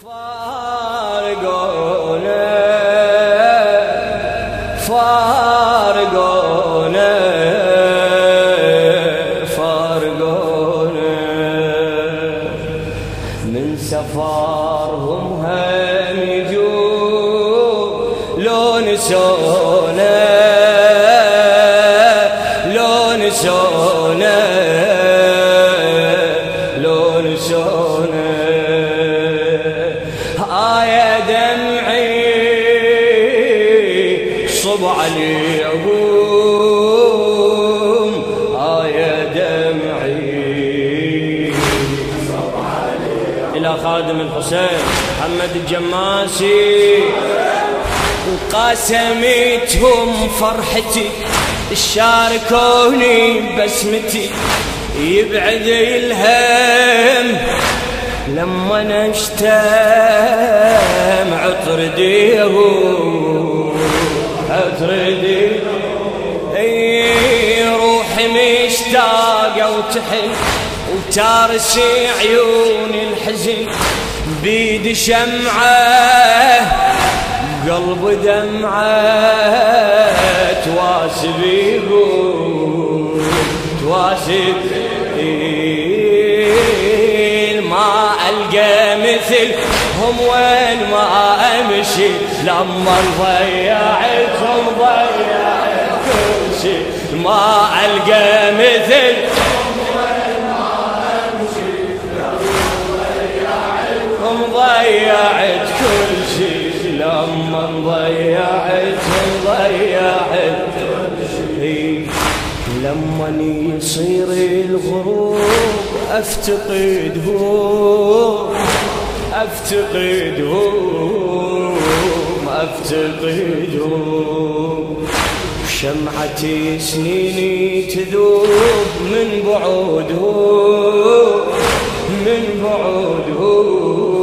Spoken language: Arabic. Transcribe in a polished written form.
فارقونا فارقونا فارقونا من سفرهم هم يجون لو نسونا لو نسونا لو نسونا يا دمعي صب عليهم يا دمعي صب عليهم إلى خادم الحسين محمد الجماسي قاسمتهم فرحتي شاركوني بسمتي يبعد الهم لما نشتم عطر ديهم عطر ديهم روحي مشتاقة وتحن وتارسي عيون الحزن بيد شمعة قلب دمعة تواسبيهم تواسب ما ألقى مثلهم وين ما أمشي لما ضيعتهم ضيعت كل شيء ما ألقى مثلهم وين ما أمشي لما ضيعت كل شيء لما ضيعتهم ضيعت كل شيء لما يصير الغروب افتقدهم افتقدهم افتقدهم شمعتي سنيني تذوب من بعودهم من بعودهم